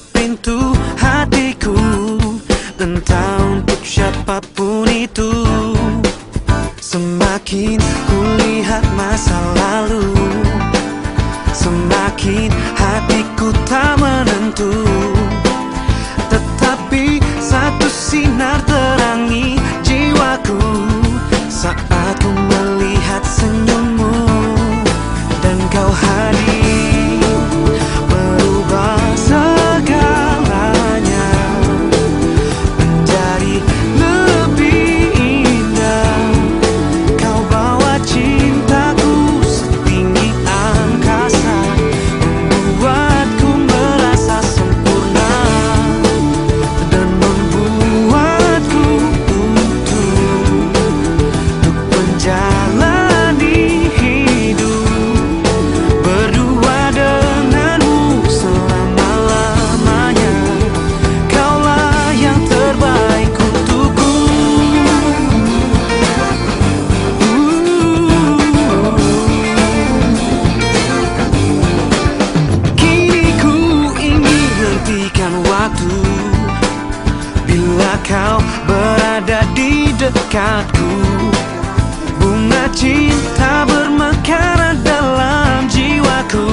tutup pintu hatiku, entah untuk siapapun itu. Semakin kulihat masa lalu, semakin hatiku tak menentu. Tetapi satu sinar terangi jiwaku saat ku melihat senyummu, dan kau hadir merubah segalanya menjadi lebih indah. Kau bawa cintaku setinggi angkasa, membuatku merasa sempurna dan membuatku utuh untuk menjalani hidup berdua denganmu selama-lamanya. Kaulah yang terbaik untukku. Kini ku ingin hentikan waktu bila kau berada di dekatku. Bunga cinta bermekaran dalam jiwaku,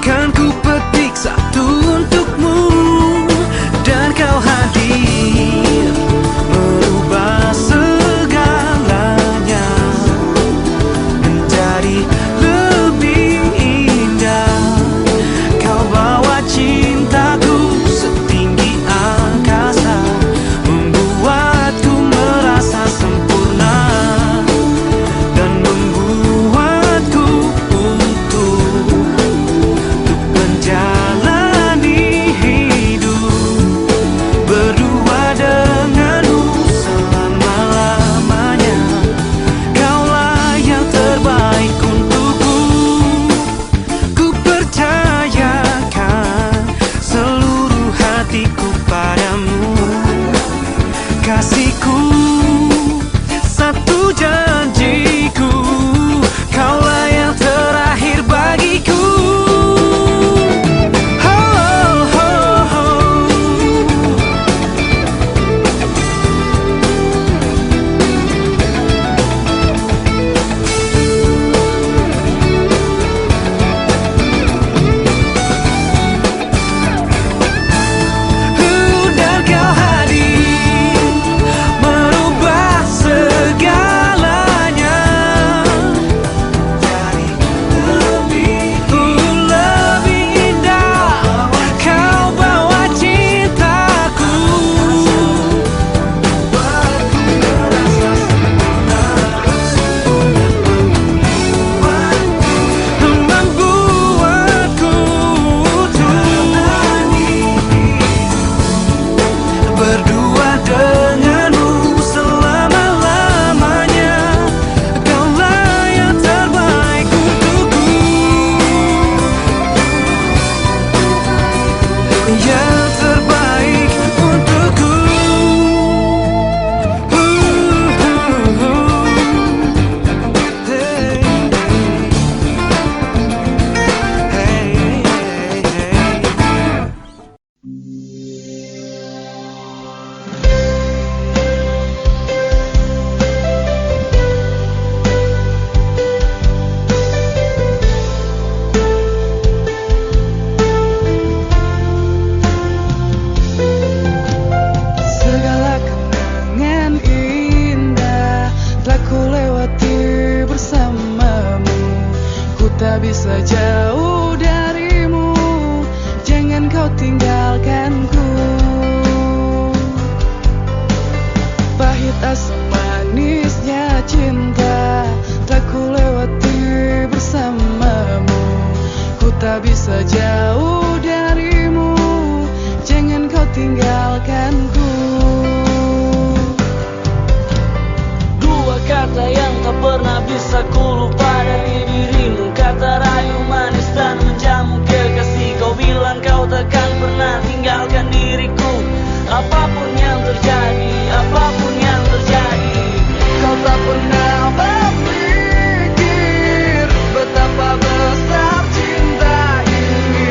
kan ku petik satu untukmu, dan kau hadir merubah segalanya menjadi lebih indah. Kau bawa cintaku setinggi angkasa, membuatku merasa sempurna dan membuatku utuh untuk menjalani hidup berdua denganmu selama-lamanya. Kaulah yang terbaik untukku. Ku percayakan seluruh hatiku padamu, kasihku. Satu janjiku, kaulah yang terakhir bagiku. Oh, oh, oh. Dan kau hadir merubah segalanya jadi lebih indah. Kau bawa cintaku, membuatku merasa sempurna, membuatku utuh berdua denganmu selama-lamanya. Kaulah yang terbaik untukku, yang terbaik untukku. Hey, hey, hey, hey. Segala kenangan indah telah ku lewati bersamamu. Ku tak bisa jauh darimu, jangan kau tinggalkanku. Pahit asam manisnya cinta telah ku lewati bersamamu. Ku tak bisa jauh darimu, jangan kau tinggalkanku. Dua kata yang tak pernah bisa ku lupa dari dirimu, kata rayu manis dan menjamu kekasih. Kau bilang kau takkan pernah tinggalkan diriku, apapun yang terjadi, apapun yang terjadi. Kau tak pernah berpikir betapa besar cinta ini.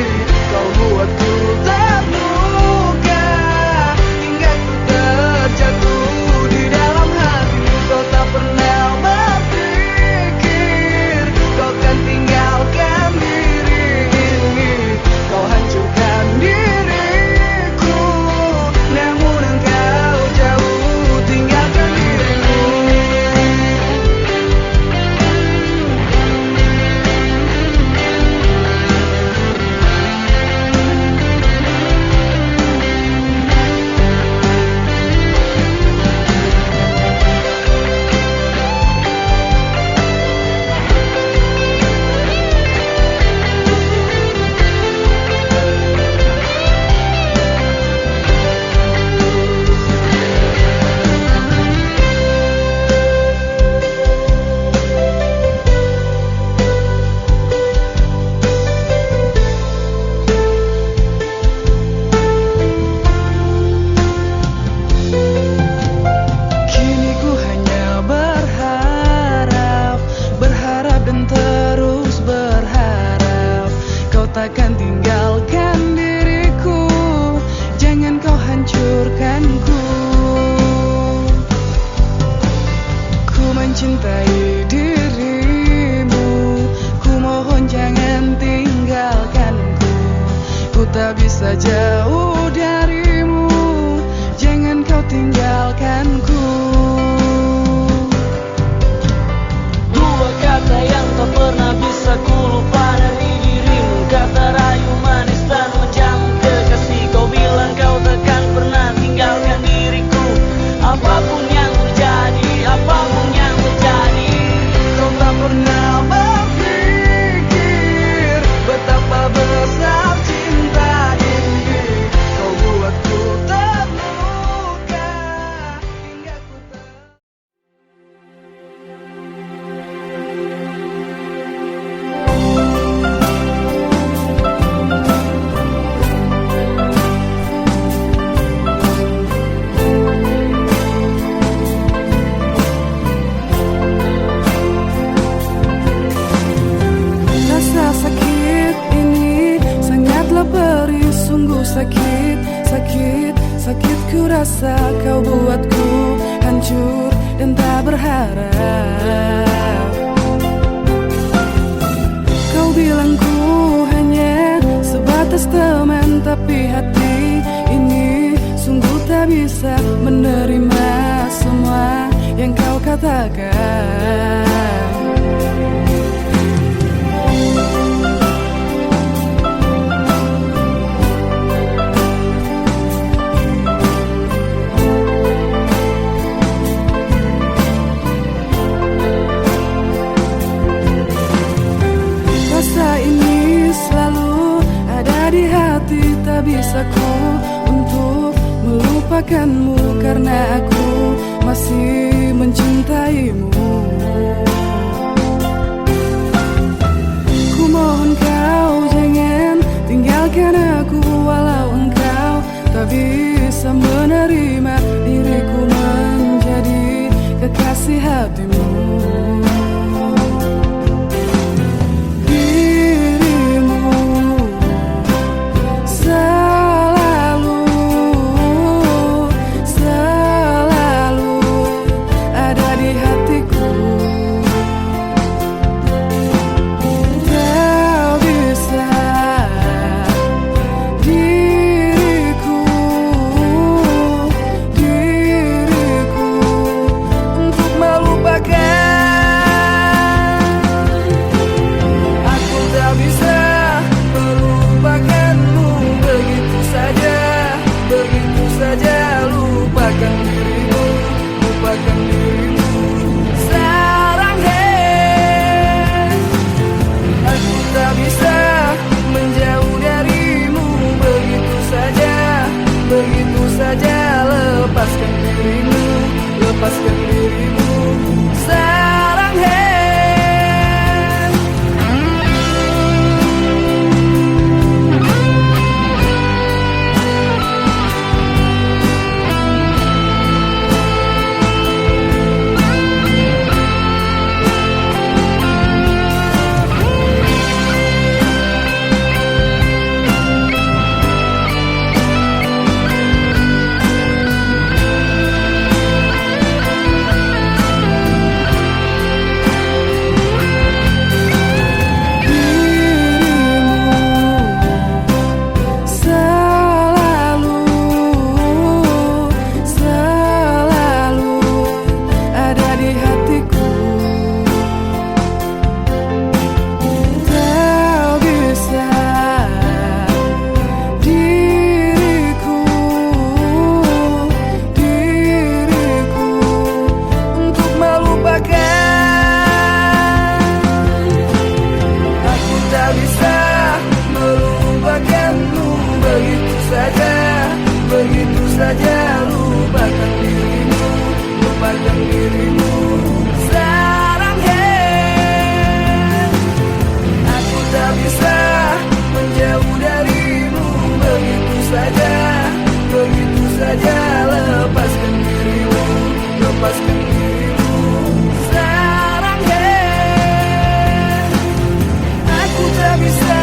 sakit, sakit, sakit ku rasa kau buatku hancur dan tak berharap. Kau bilang ku hanya sebatas teman, tapi hati ini sungguh tak bisa menerima semua yang kau katakan. Rasa ini selalu ada di hati, tak bisa ku untuk melupakanmu karena aku masih mencintaimu. Ku mohon kau jangan tinggalkan aku, walau engkau tak bisa menerima diriku menjadi kekasih hatimu. Lepaskan dirimu, sarang saja, lupakan dirimu, lupakan dirimu, sarang aku tak bisa menjauh darimu begitu saja, lepaskan dirimu, lepaskan dirimu, sarang aku tak bisa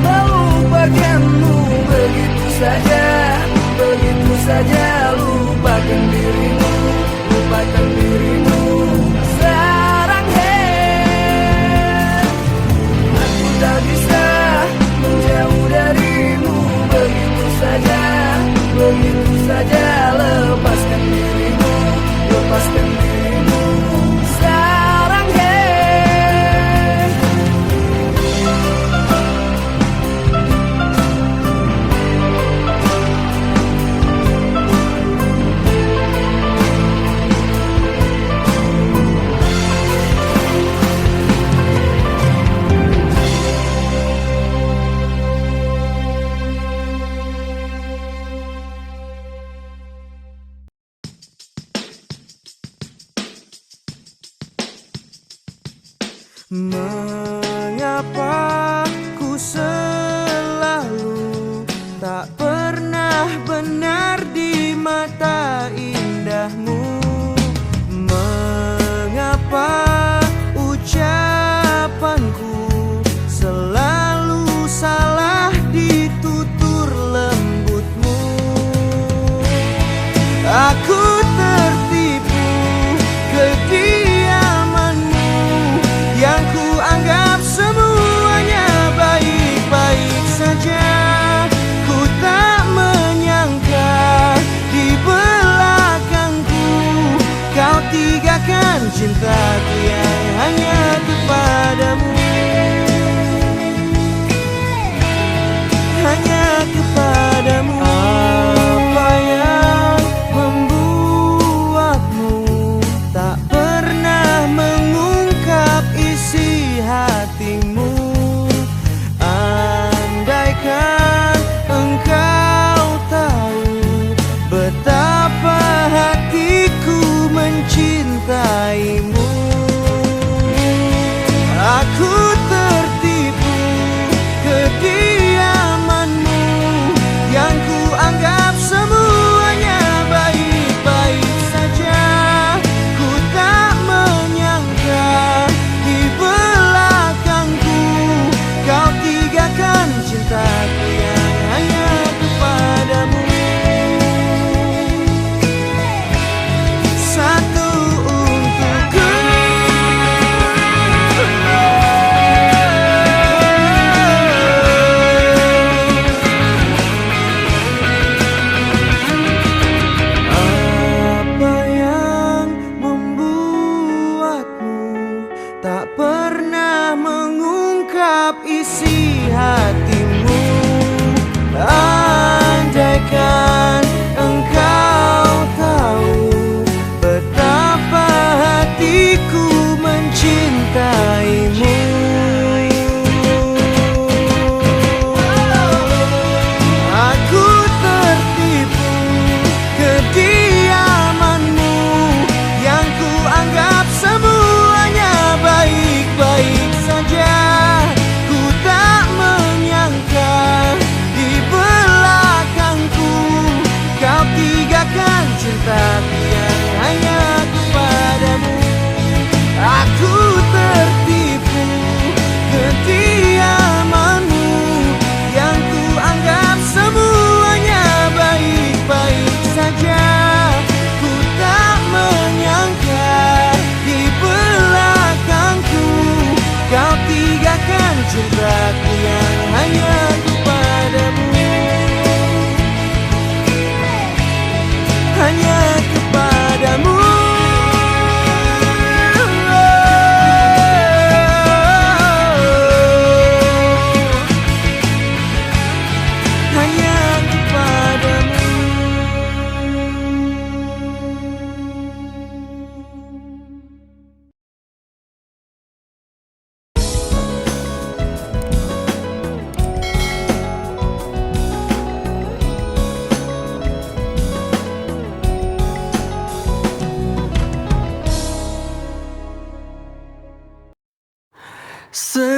melupakanmu begitu saja, lupakan dirimu, lupakan dirimu, sarang aku tak bisa menjauh darimu begitu saja, lepaskan dirimu, lepaskan dirimu, sarang Mengapa ku selalu tak pernah benar di mata indahmu? Mengapa ucapanku selalu salah di tutur lembutmu?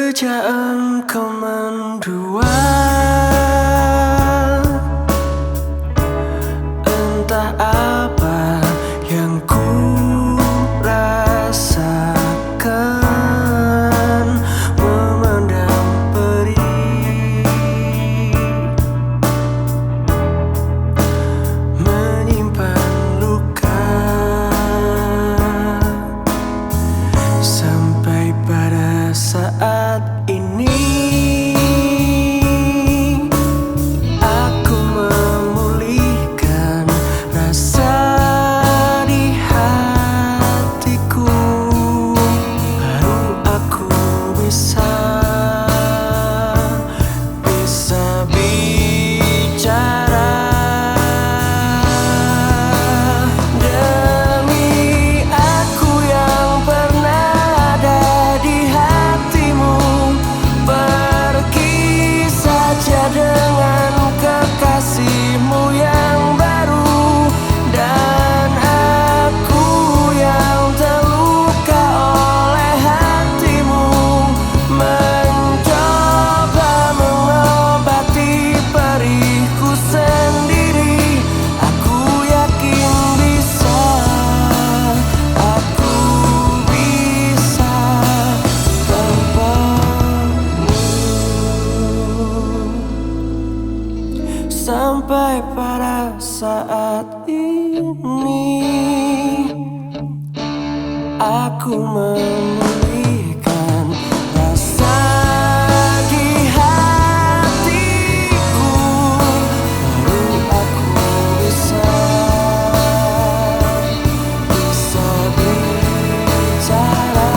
Sejak engkau mendua, entah apa yang ku rasakan, memendam perih, menyimpan luka, sampai pada saat ini aku memulihkan rasa di hatiku. Baru aku bisa bicara. Demi aku yang pernah ada di hatimu, pergi saja dengan kekasihmu yang baru. Dan aku yang terluka oleh hatimu, mencoba mengobati perihku sendiri. Aku yakin bisa, aku bisa tanpamu. Sampai pada saat ini aku memulihkan rasa di hatiku. Baru aku bisa bicara.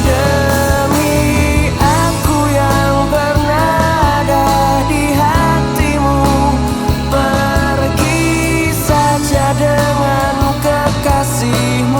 Demi aku yang pernah ada di hatimu, pergi saja dengan kekasihmu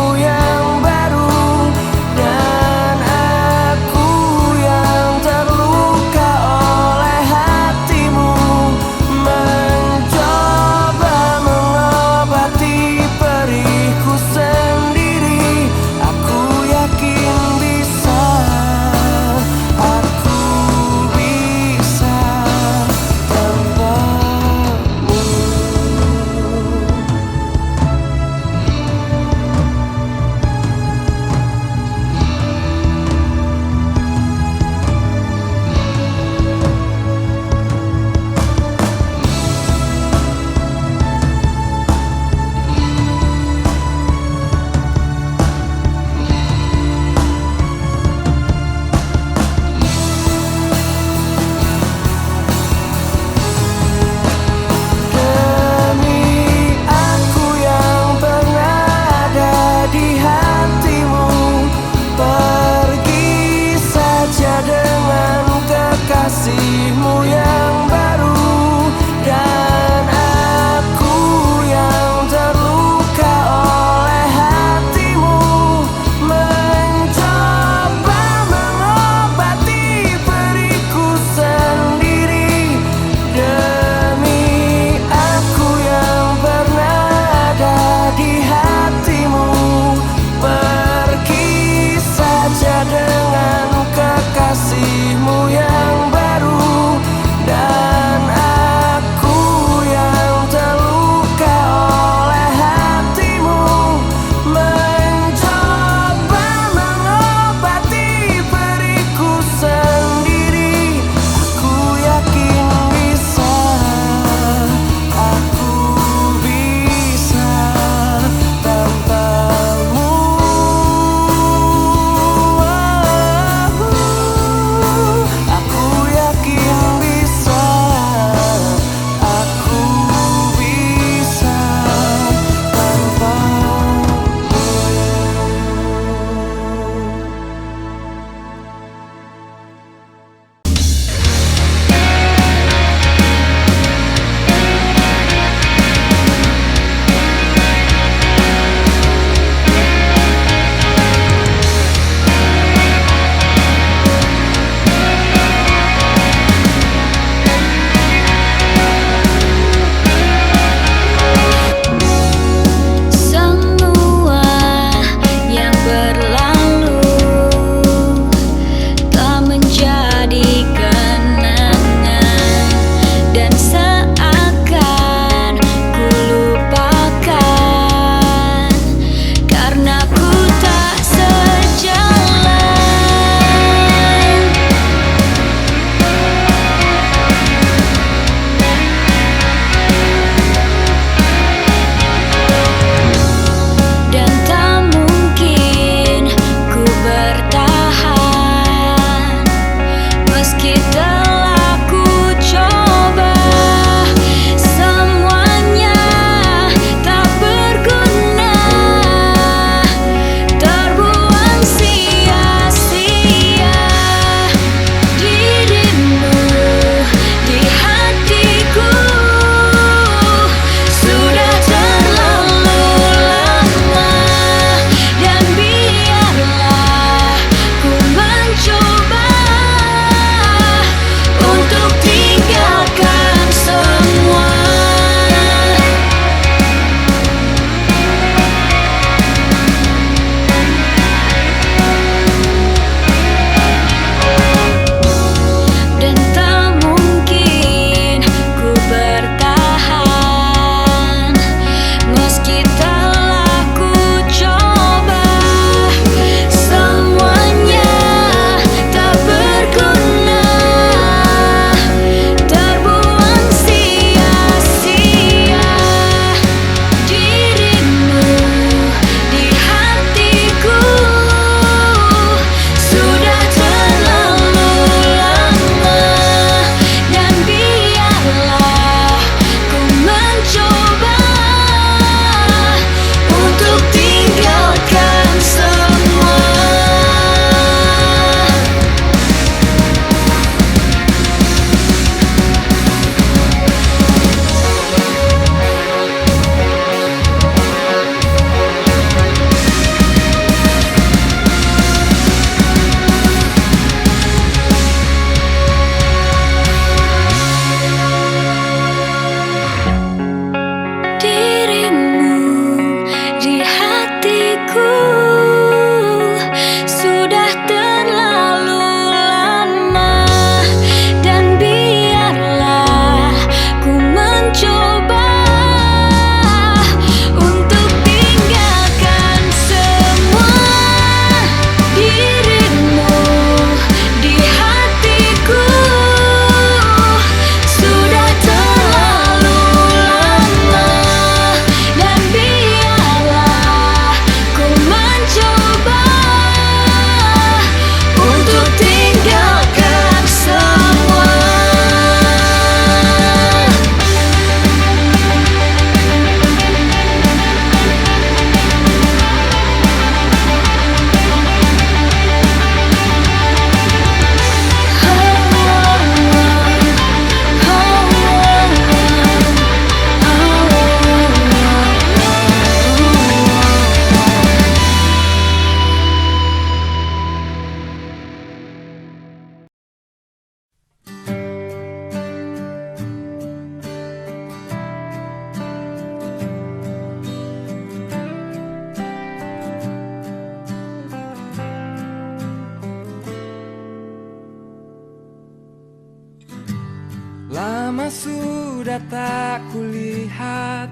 Lama sudah tak kulihat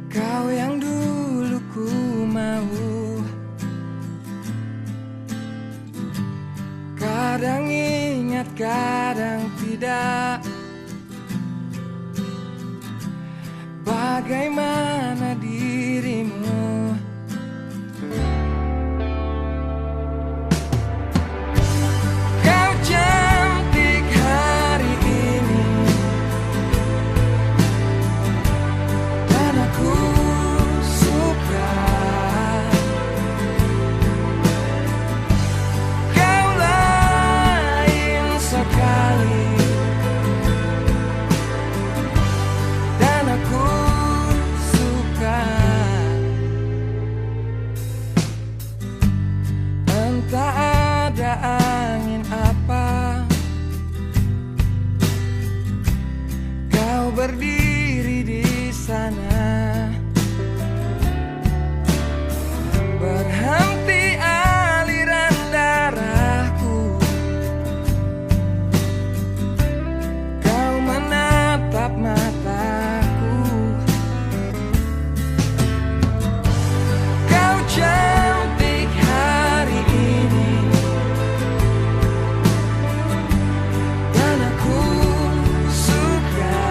kau yang dulu ku mau. Kadang ingat, kadang tidak. Bagaimana dirimu? Kau cantik hari ini dan aku suka. Kau lain sekali dan aku suka. Entah ada angin apa, kau berdiri di sana. Berhenti aliran darahku, kau menatap mataku. Kau cantik hari ini dan aku suka.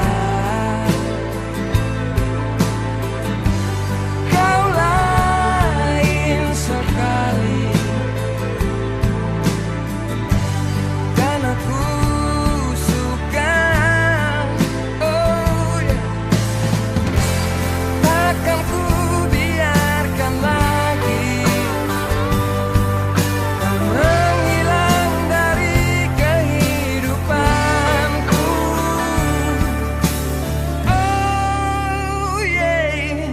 Kau lain sekali dan aku suka. Oh yeah. Takkan ku biarkan lagi kau menghilang dari kehidupanku. Oh yeah.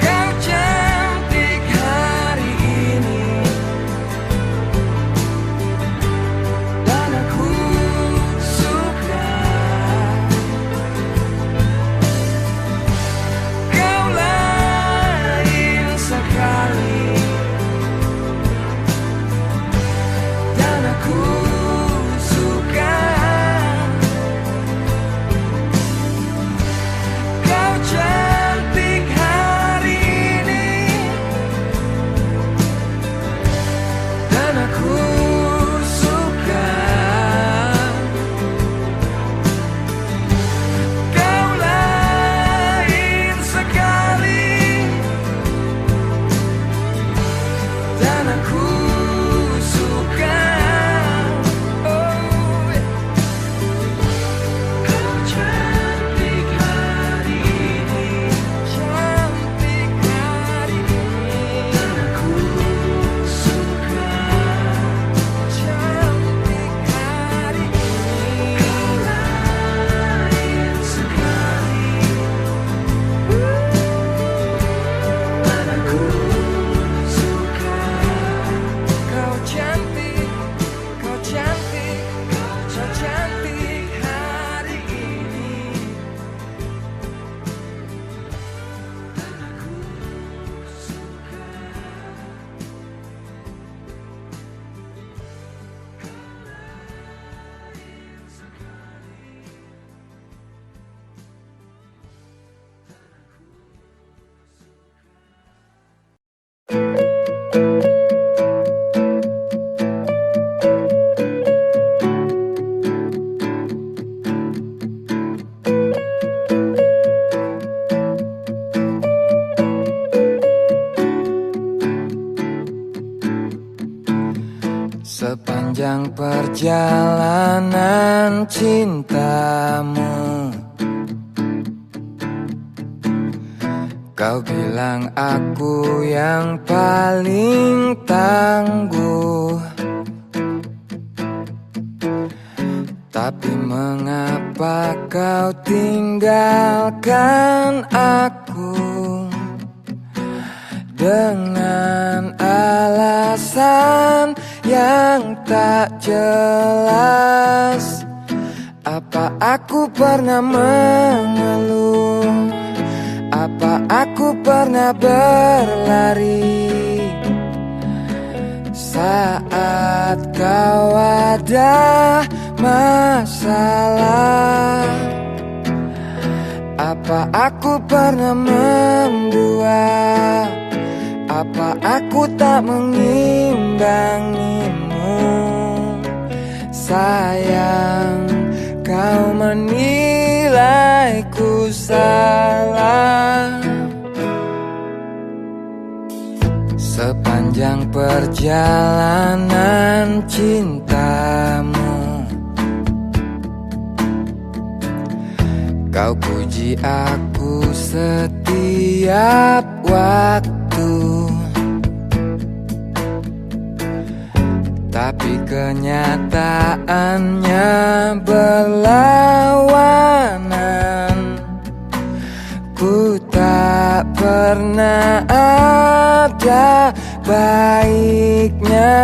Kau cantik hari ini dan aku suka. Kau lain sekali dan aku suka. Kau cantik hari ini dan aku suka. Kau lain sekali dan aku suka. Oh yeah. Kau cantik hari ini, cantik hari ini dan aku suka. Cantik hari ini, kau lain sekali dan aku suka. Kau cantik, kau cantik, kau cantik hari ini dan aku suka. Sepanjang perjalanan cintamu, kau bilang aku yang paling tangguh. Tapi mengapa kau tinggalkan aku dengan alasan yang tak jelas? Apa aku pernah mengeluh? Apa aku pernah berlari saat kau ada masalah? Apa aku pernah mendua? Apa aku tak mengimbangimu? Sayang, kau menilaiku salah. Sepanjang perjalanan cintamu, kau puji aku setiap waktu. Tapi kenyataannya berlawanan. Ku tak pernah ada baiknya.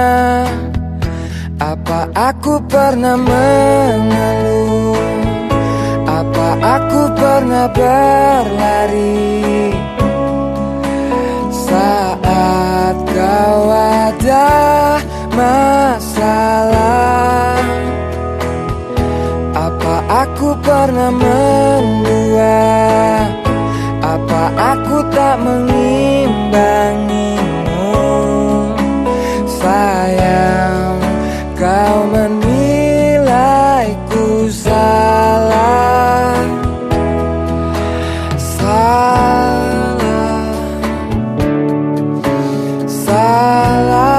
Apa aku pernah mengeluh? Apa aku pernah berlari saat kau ada masalah? Apa aku pernah mendua? Apa aku tak mengimbangimu? Sayang, kau menilaiku salah. Salah, salah.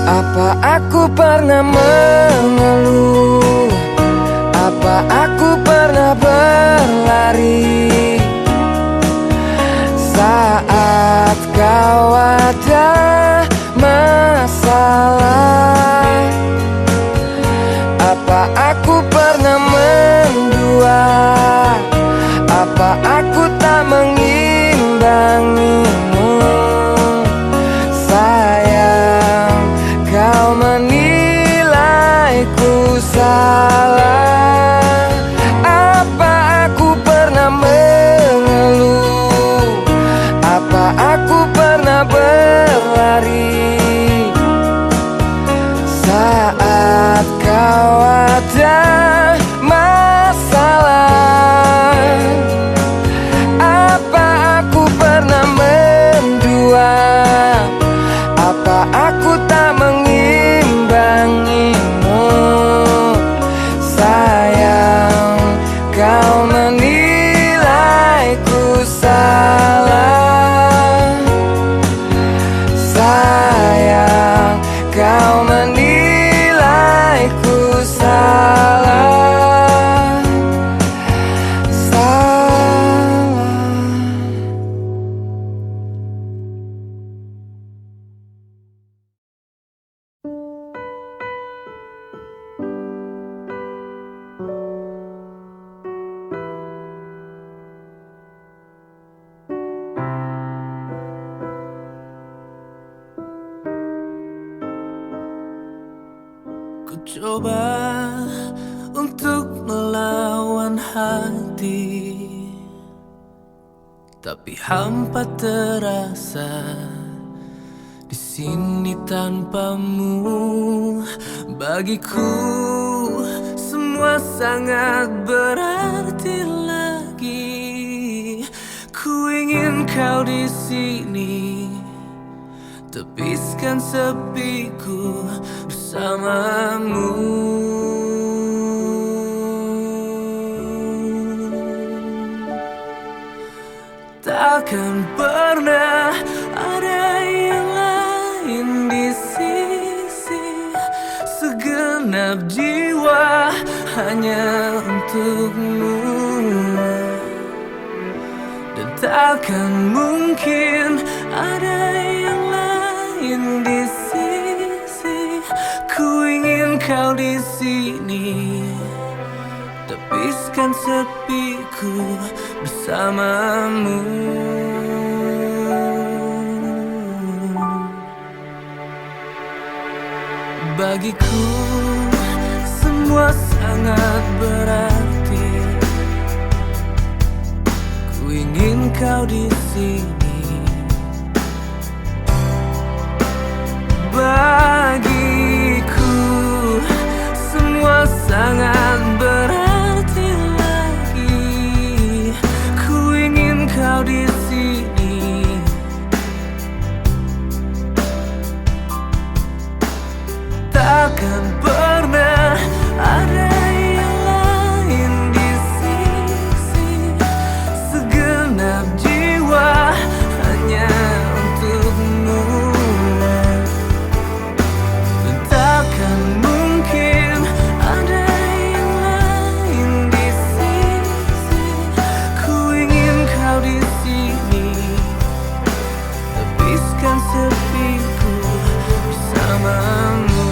Apa aku pernah mengeluh? Apa aku pernah berlari saat kau ada masalah? Apa aku pernah mendua? Apa aku tak mengimbangimu? Sayang, kau menilaiku salah. Apa aku pernah mengeluh? Apa aku pernah berlari saat kau ada masalah? Apa aku pernah mendua? Apa aku tak mengimbangimu? Sayang, kau menilaiku salah. Sayang, kau menilaiku salah. Salah. Ku coba untuk melawan hati, tapi hampa terasa di sini tanpamu. Bagiku semua sangat berarti lagi. Ku ingin kau di sini, tepiskan sepiku bersamamu. takkan pernah ada yang lain di sisi. Segenap jiwa hanya untukmu, dan takkan mungkin ada yang lain di sisi. Ku ingin kau di sini, tepiskan sepiku bersamamu. Bagiku semua sangat berarti. Ku ingin kau di sini. Bagiku semua sangat berarti lagi. Ku ingin kau di sini. Takkan pernah ada yang lain di sisi. Segenap jiwa hanya untukmu, dan takkan mungkin ada yang lain di sisi. Ku ingin kau di sini, tepiskan sepiku bersamamu.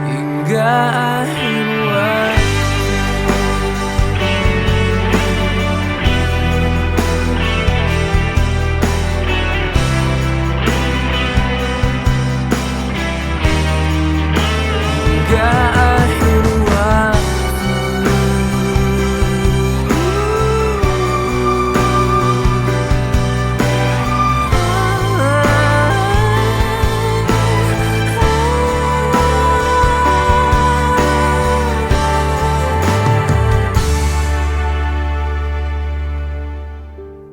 Hingga akhir waktu. Hingga akhir waktu.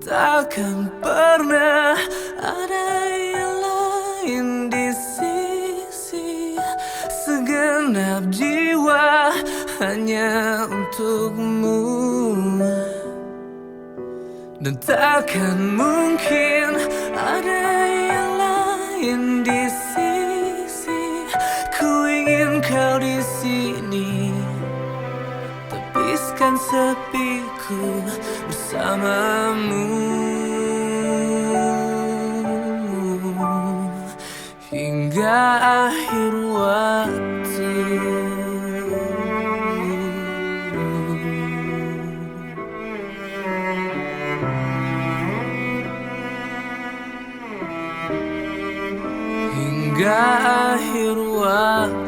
Takkan pernah ada yang lain di sisi. Segenap jiwa hanya untukmu, dan takkan mungkin ada yang lain di sisi. Ku ingin kau di sini, tepiskan sepiku bersamamu. Hingga akhir waktu. Hingga akhir waktu.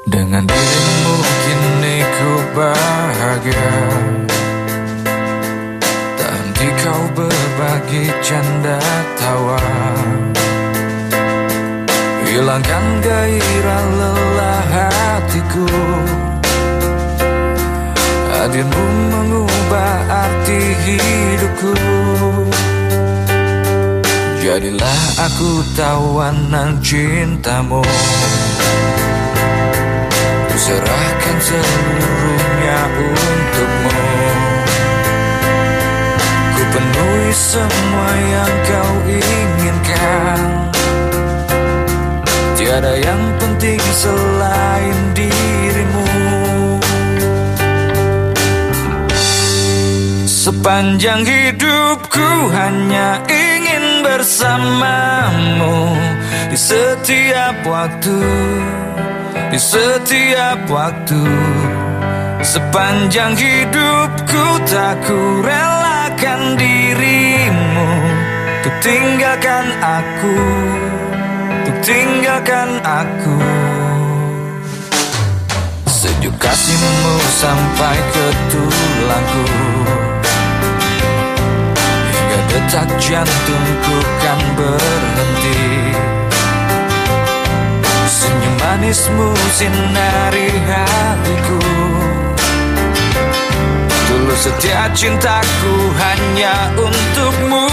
Dengan dirimu kini ku bahagia. Tak henti kau berbagi canda tawa, hilangkan gairah lelah hatiku. Hadirmu mengubah arti hidupku. Jadilah aku tawanan cintamu. Ku serahkan seluruhnya untukmu. Ku penuhi semua yang kau inginkan. Tiada yang penting selain dirimu. Sepanjang hidupku hanya ingin bersamamu. Di setiap waktu, di setiap waktu. Sepanjang hidupku tak ku relakan dirimu. Untuk tinggalkan aku, untuk tinggalkan aku. Sejuk kasihmu sampai ke tulangku, hingga detak jantungku kan berhenti. Senyum manismu sinari hatiku, tulus setia cintaku hanya untukmu.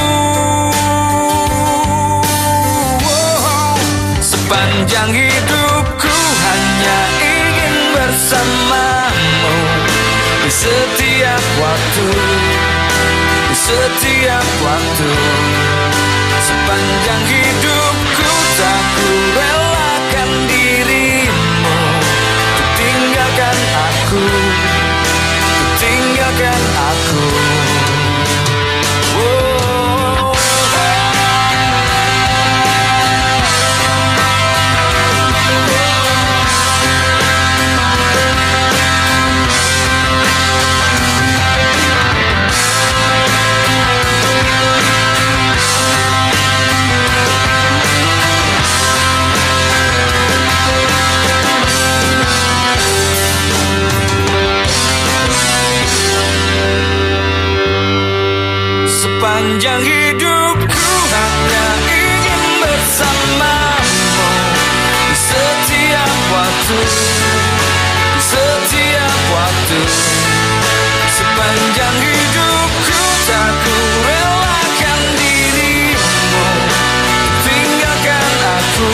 Sepanjang hidupku hanya ingin bersamamu, di setiap waktu, di setiap waktu. Sepanjang hidupku tak ku relakan dirimu, ku tinggalkan aku, ku tinggalkan aku. Sepanjang hidupku hanya ingin bersamamu, di setiap waktu, di setiap waktu. Sepanjang hidupku tak ku relakan dirimu, ku tinggalkan aku,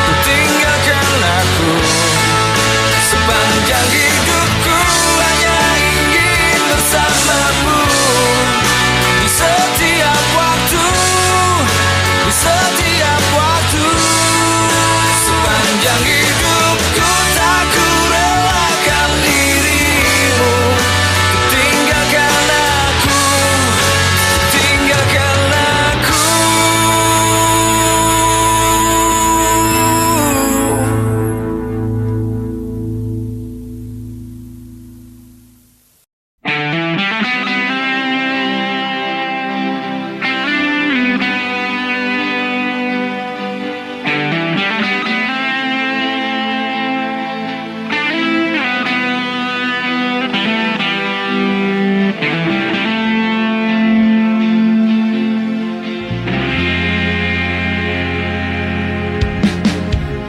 ku tinggalkan aku. Sepanjang hidupku hanya ingin bersamamu, di setiap waktu, di setiap waktu. Sepanjang hidupku tak ku relakan dirimu, ku tinggalkan aku, ku tinggalkan aku.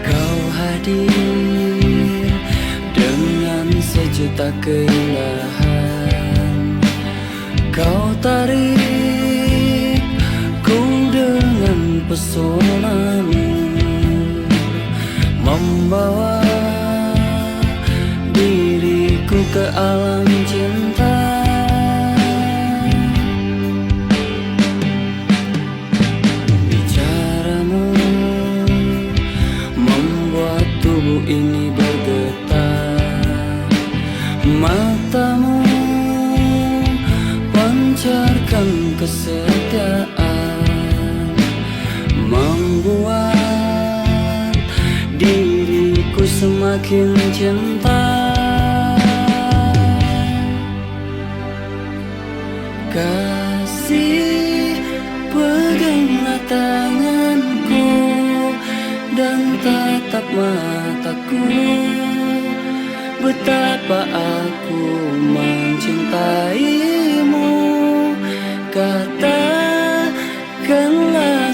Kau hadir dengan sejuta keindahan, kau tarik ku dengan pesonamu, membawa diriku ke alam cinta. Bicaramu membuat tubuh ini bergetar, matamu pancarkan kesetiaan, membuat diriku semakin cinta. Kasih, peganglah tanganku dan tatap mataku, betapa aku mencintaimu. Katakanlah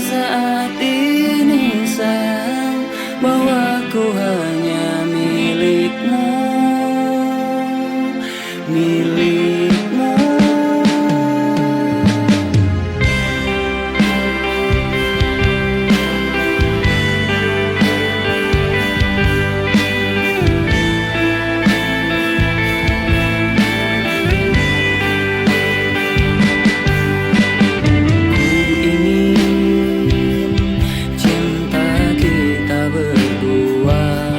saat ini sayang, bahwa ku hanya milikmu, milikmu. Cinta kita berdua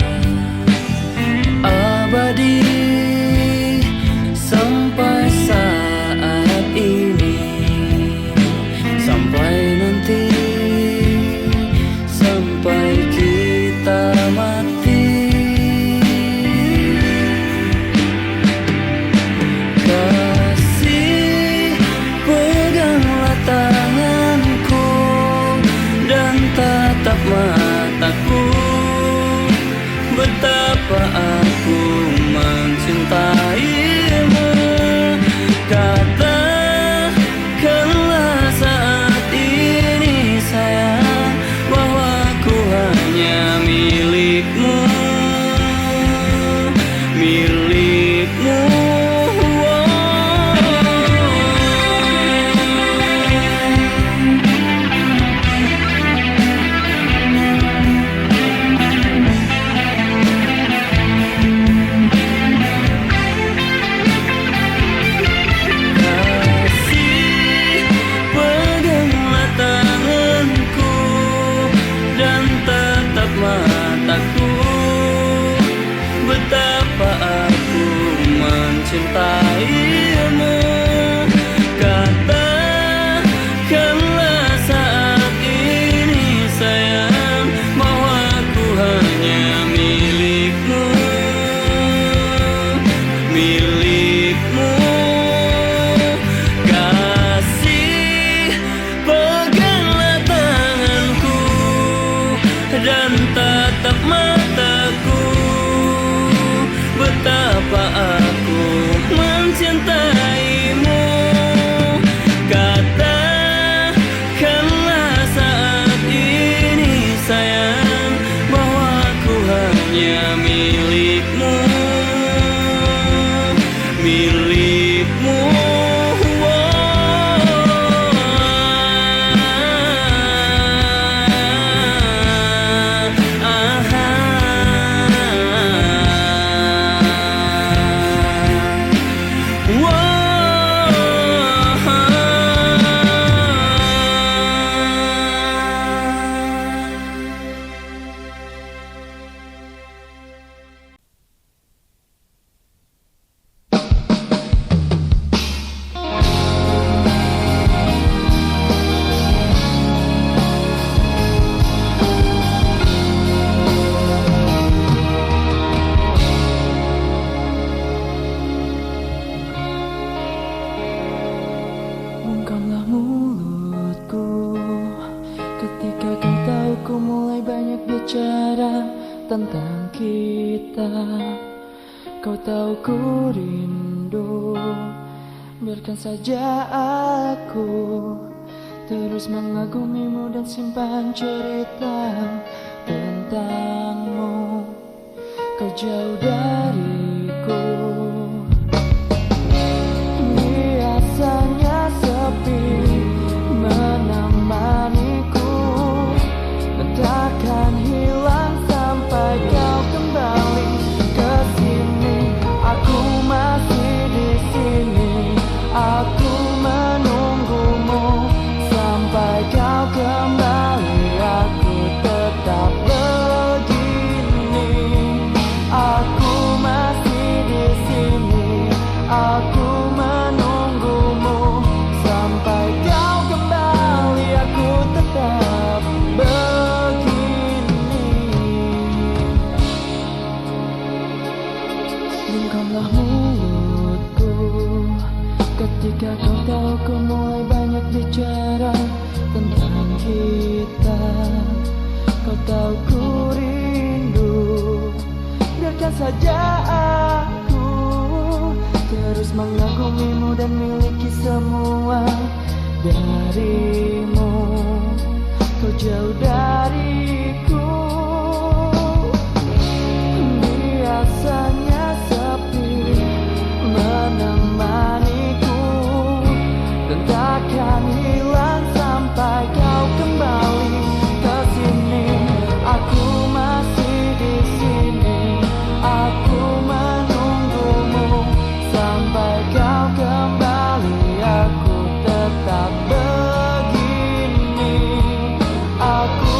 mencintaimu. Katakanlah saat ini sayang, bahwa ku hanya milikmu, milikmu. Kasih, peganglah tanganku dan tatap mataku, betapa aku mencintaimu. Katakanlah saat ini sayang, bahwa ku hanya milikmu, milikmu. Bungkamlah mulutku ketika kau tahu ku mulai banyak bicara tentang kita. Kau tahu ku rindu, biarkan saja aku terus mengagumimu dan simpan cerita tentangmu. Kau jauh dariku, biasanya sepi menemaniku, dan takkan hilang sampai kau kembali ke sini. Aku masih di sini, aku menunggumu sampai kau kembali. Aku tetap begini, aku masih di sini, aku menunggumu sampai kau kembali. Aku tetap begini. Bungkamlah mulutku ketika kau tahu ku mulai banyak bicara tentang kita. Kau tahu ku rindu, biarkan saja aku terus mengagumimu dan miliki semua darimu. Kau jauh dariku, biasanya sepi menemaniku, dan takkan hilang sampai kau kembali ke sini. Aku masih di sini, aku menunggumu sampai kau kembali. Aku tetap begini, aku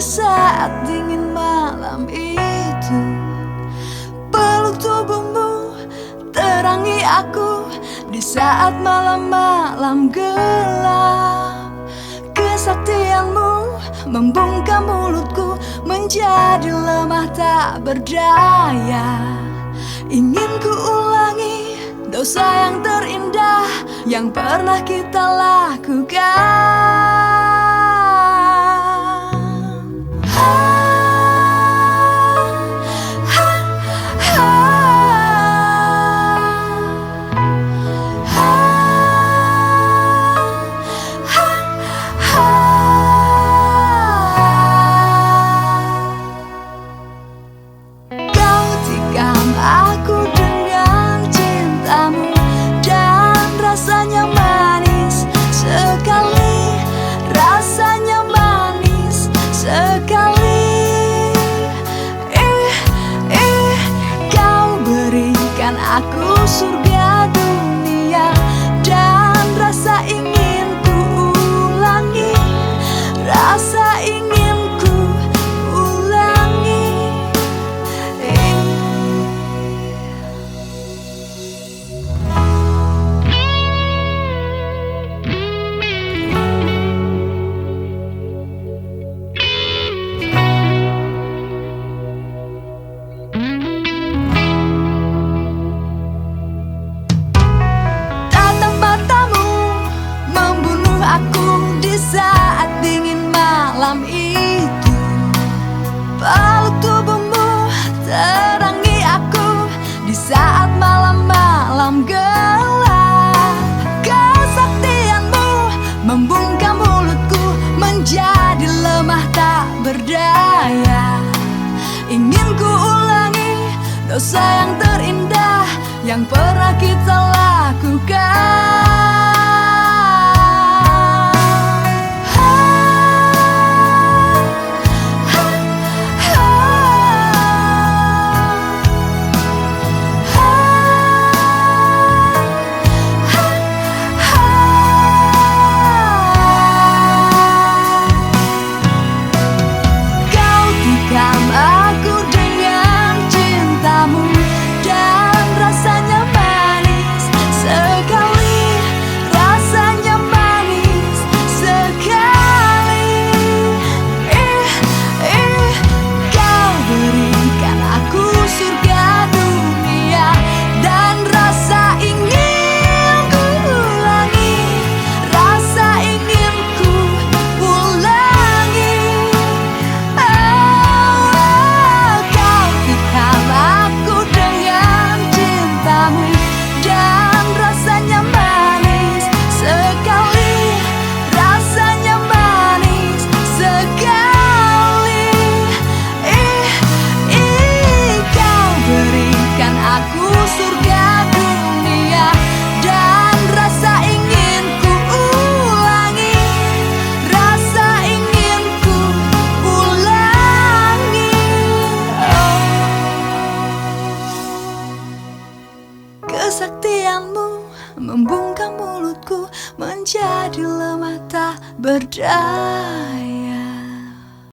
di saat dingin malam itu. Peluk tubuhmu terangi aku di saat malam-malam gelap. Kesaktianmu membungkam mulutku menjadi lemah tak berdaya. Ingin ku ulangi dosa yang terindah yang pernah kita lakukan. Kau tikam aku dengan cintamu dan rasanya manis sekali, rasanya manis sekali. Kau berikan aku surga dunia dan rasa ingin ku ulangi, rasa ingin ku ulangi. Tatap matamu membunuh aku di saat dingin malam itu. Peluk tubuhmu terangi aku di saat malam-malam gelap. Kesaktianmu membungkam mulutku menjadi lemah tak berdaya. Ingin ku ulangi dosa yang terindah yang pernah kita lakukan. Kau tikam aku dengan cintamu dan rasanya manis sekali, rasanya manis sekali. Kau berikan aku surga dunia dan rasa ingin ku ulangi, rasa ingin ku ulangi. Kau tikam aku dengan cintamu dan rasanya manis sekali, rasanya manis sekali. Kau berikan aku surga dunia dan rasa ingin ku ulangi, rasa ingin ku ulangi. Kesaktianmu membungkam mulutku menjadi lemah tak berdaya.